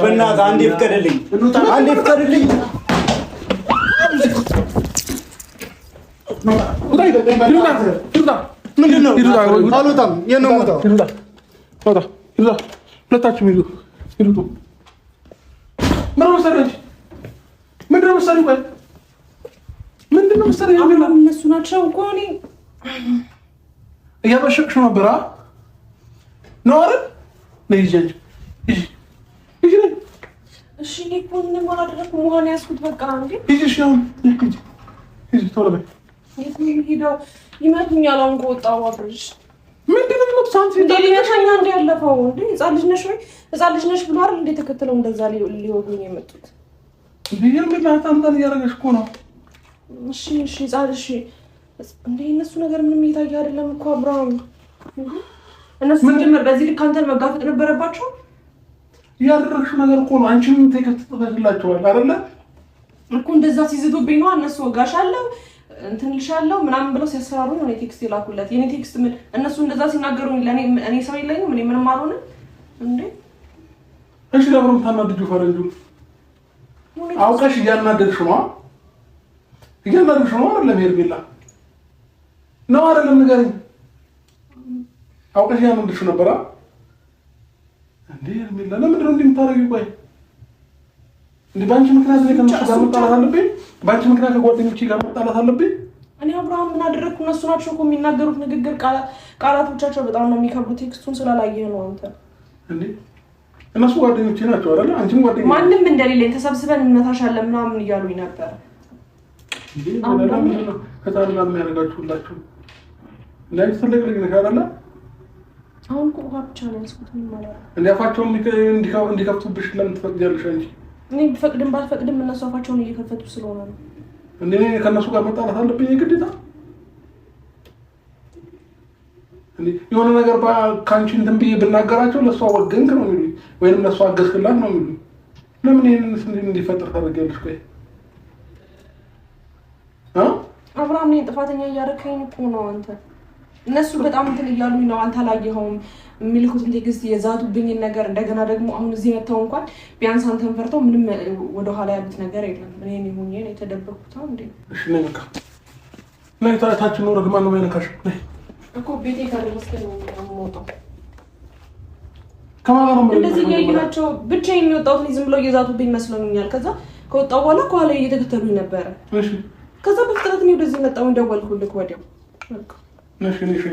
በእናትህ አንዴ ፍቀድልኝ። ምንድን ነው? አልወጣም። የት ነው የምወጣው? ሁለታችሁም ሂዱ። ምንድን ነው መሰለኝ እነሱ ናቸው እኮ እኔ እያበሸቅሽው ነበር ነው አይደል? ነይ ሂጂ ሂጂ። እሺ እኔ እኮ ምንም አላደረኩም። ውሃ ነው ያዝኩት። በቃ እንዴ ሂጂ። እሺ አሁን ሂጂ ቶሎ በይ። የት ነው የምሄደው? ይመቱኛል። አሁን ከወጣሁ አብረሽ ምንድን ነው የምትመጡት? አንቺ እንደሊመታኛ እንደ ያለፈው እንዴ ህፃን ልጅ ነሽ ወይ? ህፃን ልጅ ነሽ ብሎ አይደል እንዴ ተከትለው እንደዛ ሊወጉኝ የመጡት? ቢየር ምላት አንተን እያደረገሽ እኮ ነው። እሺ ህፃን እሺ እንዴ እነሱ ነገር ምንም እየታየ አይደለም እኮ አብርሃም። እነሱ ጀመር በዚህ ልክ አንተን መጋፈጥ ነበረባቸው። ያደረግሽው ነገር እኮ ነው። አንቺም ተከትተሽ ተፈትላችኋል አይደለ እኮ እንደዛ ሲዝቱብኝ ነው እነሱ ወጋሻለሁ እንትን ልሻለሁ ምናምን ብለው ሲያስፈራሩ ነው ቴክስት የላኩለት። የኔ ቴክስት ምን እነሱ እንደዛ ሲናገሩኝ ለኔ እኔ ሰው የለኝም እኔ ምንም አልሆንም እንዴ። እሺ ለምን ታናድጁ? ፈረንጁ አውቀሽ እያናደድሽ ነው አይደለም? ሄርሜላ ነው አይደለም? ንገረኝ። አውቀሽ እያናደድሽ ነበር እንዴ? ሄርሜላ ለምንድን ነው እንደምታረጊው? ቆይ እንዴ ባንቺ ምክንያት ነው ከነሱ ጋር መጣላት አለብኝ? ባንቺ ምክንያት ከጓደኞቼ ጋር መጣላት አለብኝ? እኔ አብርሃም ምን አደረኩ? እነሱ ናቸው እኮ የሚናገሩት ንግግር ቃላቶቻቸው በጣም ነው የሚከብዱ። ቴክስቱን ስላላየህ ነው አንተ እንዴ። እነሱ ጓደኞቼ ናቸው አይደል? አንቺም ጓደኞቼ ማንም እንደሌለኝ ተሰብስበን እንመታሻለን ምናምን እያሉኝ ነበር። እንዴ ለምን ነው ከታሪክ ጋር የሚያደርጋችሁላችሁ? ላይ ትልቅ ልጅ ነሽ አይደል? አሁን እኮ ውሃ ብቻ ነው ያስኩት። ምን ማለት ነው? እንዲያፋቸውን እንዲከፍቱብሽ ለምን ትፈቅጃለሽ አንቺ? እኔ ብፈቅድም ባልፈቅድም እነሱ አፋቸውን እየከፈቱ ስለሆነ ነው። እኔ ከእነሱ ጋር መጣላት አለብኝ ግዴታ? እንዴ የሆነ ነገር ከአንቺ እንትን ብዬ ብናገራቸው ለእሷ ወገንክ ነው የሚሉኝ ወይንም ለእሷ አገዝክላት ነው የሚሉኝ። ለምን ይሄንን እንዲፈጠር ታደርጊያለሽ? ቆይ አብርሃም እኔን ጥፋተኛ እያደረከኝ እኮ ነው አንተ። እነሱ በጣም እንትን እያሉኝ ነው። አንተ አላየኸውም የሚልኩትን ቴክስት የዛቱብኝን ነገር እንደገና ደግሞ አሁን እዚህ መተው እንኳን ቢያንስ አንተን ፈርተው ምንም ወደኋላ ያሉት ነገር የለም። እኔ ሆኜ ነው የተደበኩት እንዴ። እሺ ነኝ በቃ ነኝ። ታችን ነው ረግማ ነው የነካሽ እኮ ቤቴ ካደረስከ ነው የምወጣው። ከማን ነው እንደዚህ እያየናቸው ብቻዬን የወጣሁት ዝም ብለው እየዛቱብኝ መስሎኛል። ከዛ ከወጣሁ በኋላ ከኋላ እየተከተሉኝ ነበረ። እሺ ከዛ በፍጥነት ነው ወደዚህ መጣሁ። ደወልኩልክ ወዲያው በቃ ነሽ ነሽ